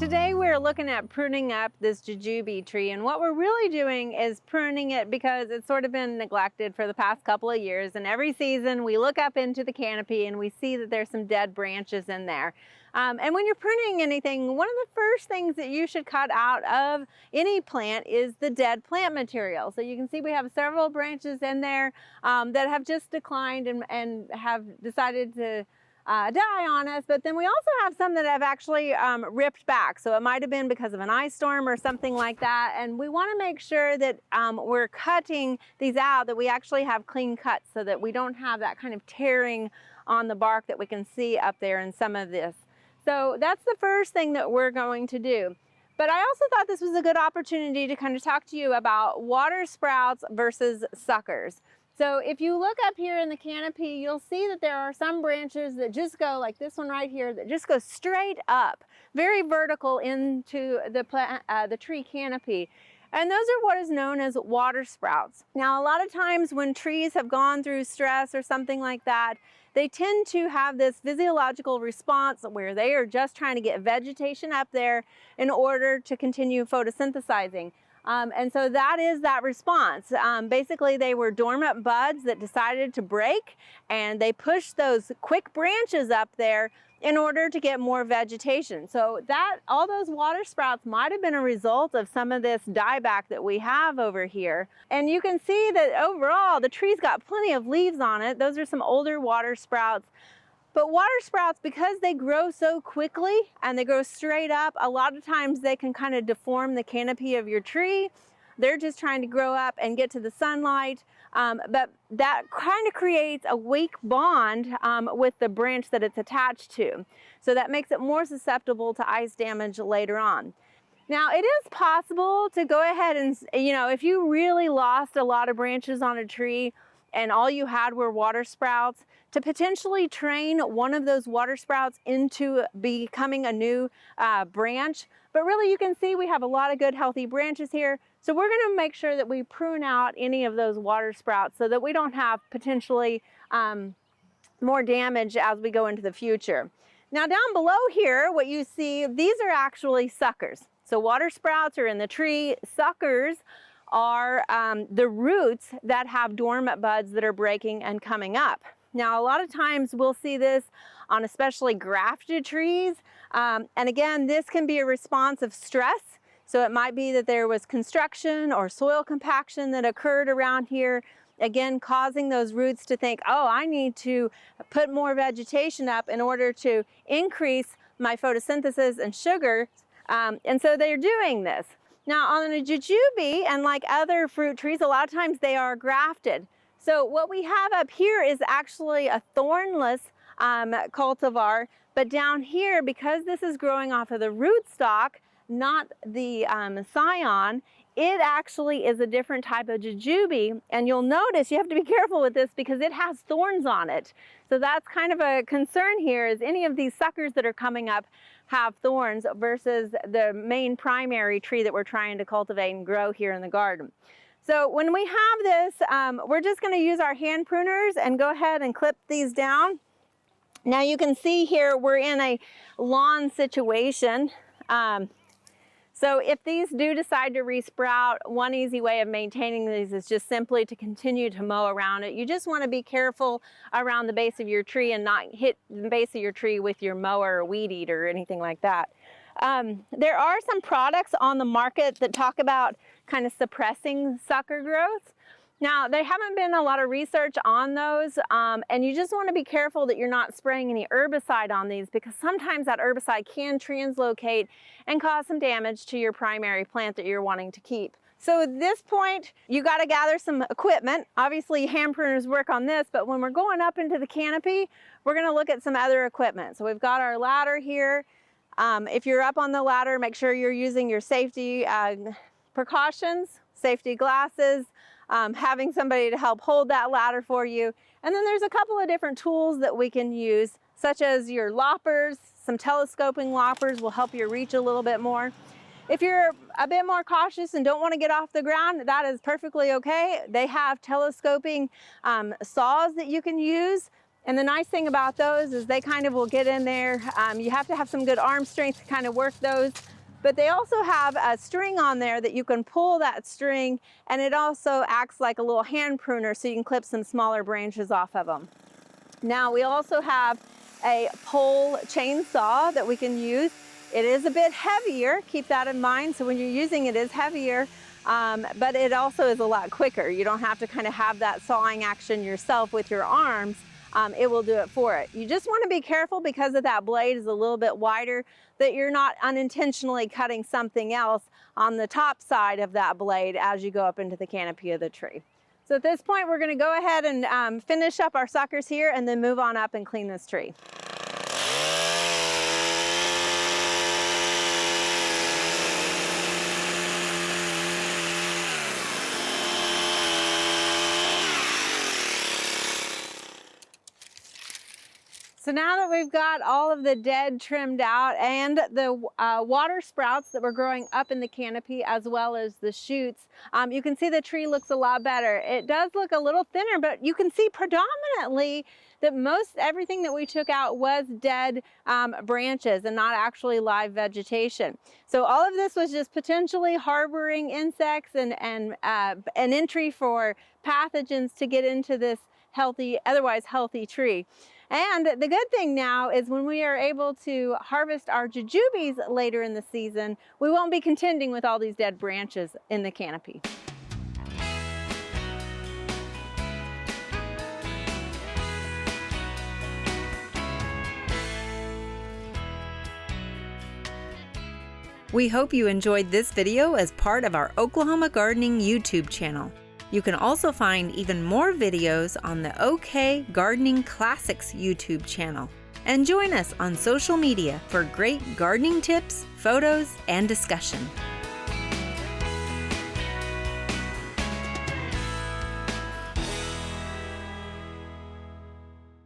Today we're looking at pruning up this jujube tree, and what we're really doing is pruning it because it's sort of been neglected for the past couple of years, and every season we look up into the canopy and we see that there's some dead branches in there. And when you're pruning anything, one of the first things that you should cut out of any plant is the dead plant material. So you can see we have several branches in there that have just declined and have decided to die on us, but then we also have some that have actually ripped back. So it might have been because of an ice storm or something like that, and we want to make sure that we're cutting these out, that we actually have clean cuts so that we don't have that kind of tearing on the bark that we can see up there in some of this. So that's the first thing that we're going to do. But I also thought this was a good opportunity to kind of talk to you about water sprouts versus suckers. So if you look up here in the canopy, you'll see that there are some branches that just go, like this one right here, that just go straight up, very vertical into the tree canopy. And those are what is known as water sprouts. Now, a lot of times when trees have gone through stress or something like that, they tend to have this physiological response where they are just trying to get vegetation up there in order to continue photosynthesizing. And so that is that response. Basically, they were dormant buds that decided to break, and they pushed those quick branches up there in order to get more vegetation. So that all those water sprouts might have been a result of some of this dieback that we have over here. And you can see that overall the tree's got plenty of leaves on it. Those are some older water sprouts. But water sprouts, because they grow so quickly and they grow straight up, a lot of times they can kind of deform the canopy of your tree. They're just trying to grow up and get to the sunlight. But that kind of creates a weak bond with the branch that it's attached to. So that makes it more susceptible to ice damage later on. Now, it is possible to go ahead and, if you really lost a lot of branches on a tree and all you had were water sprouts, to potentially train one of those water sprouts into becoming a new branch. But really, you can see we have a lot of good healthy branches here. So we're gonna make sure that we prune out any of those water sprouts so that we don't have potentially more damage as we go into the future. Now, down below here, what you see, these are actually suckers. So water sprouts are in the tree. Suckers are the roots that have dormant buds that are breaking and coming up. Now, a lot of times we'll see this on especially grafted trees. And again, this can be a response of stress. So it might be that there was construction or soil compaction that occurred around here, again, causing those roots to think, oh, I need to put more vegetation up in order to increase my photosynthesis and sugar. And so they're doing this. Now, on a jujube, and like other fruit trees, a lot of times they are grafted. So what we have up here is actually a thornless cultivar, but down here, because this is growing off of the rootstock, not the scion, it actually is a different type of jujube. And you'll notice you have to be careful with this because it has thorns on it. So that's kind of a concern here, is any of these suckers that are coming up have thorns versus the main primary tree that we're trying to cultivate and grow here in the garden. So when we have this, we're just going to use our hand pruners and go ahead and clip these down. Now you can see here we're in a lawn situation. So if these do decide to resprout, one easy way of maintaining these is just simply to continue to mow around it. You just want to be careful around the base of your tree and not hit the base of your tree with your mower or weed eater or anything like that. There are some products on the market that talk about kind of suppressing sucker growth. Now, there haven't been a lot of research on those, and you just want to be careful that you're not spraying any herbicide on these, because sometimes that herbicide can translocate and cause some damage to your primary plant that you're wanting to keep. So at this point, you got to gather some equipment. Obviously, hand pruners work on this, but when we're going up into the canopy, we're going to look at some other equipment. So we've got our ladder here. If you're up on the ladder, make sure you're using your safety precautions, safety glasses, having somebody to help hold that ladder for you. And then there's a couple of different tools that we can use, such as your loppers. Some telescoping loppers will help you reach a little bit more. If you're a bit more cautious and don't want to get off the ground, that is perfectly okay. They have telescoping saws that you can use. And the nice thing about those is they kind of will get in there. You have to have some good arm strength to kind of work those, but they also have a string on there that you can pull that string, and it also acts like a little hand pruner so you can clip some smaller branches off of them. Now we also have a pole chainsaw that we can use. It is a bit heavier, keep that in mind. So when you're using it, it's heavier, but it also is a lot quicker. You don't have to kind of have that sawing action yourself with your arms. It will do it for it. You just want to be careful because of that blade is a little bit wider, that you're not unintentionally cutting something else on the top side of that blade as you go up into the canopy of the tree. So at this point, we're going to go ahead and finish up our suckers here and then move on up and clean this tree. So now that we've got all of the dead trimmed out and the water sprouts that were growing up in the canopy as well as the shoots, you can see the tree looks a lot better. It does look a little thinner, but you can see predominantly that most everything that we took out was dead branches and not actually live vegetation. So all of this was just potentially harboring insects and an entry for pathogens to get into this healthy, otherwise healthy tree. And the good thing now is when we are able to harvest our jujubes later in the season, we won't be contending with all these dead branches in the canopy. We hope you enjoyed this video as part of our Oklahoma Gardening YouTube channel. You can also find even more videos on the OK Gardening Classics YouTube channel. And join us on social media for great gardening tips, photos, and discussion.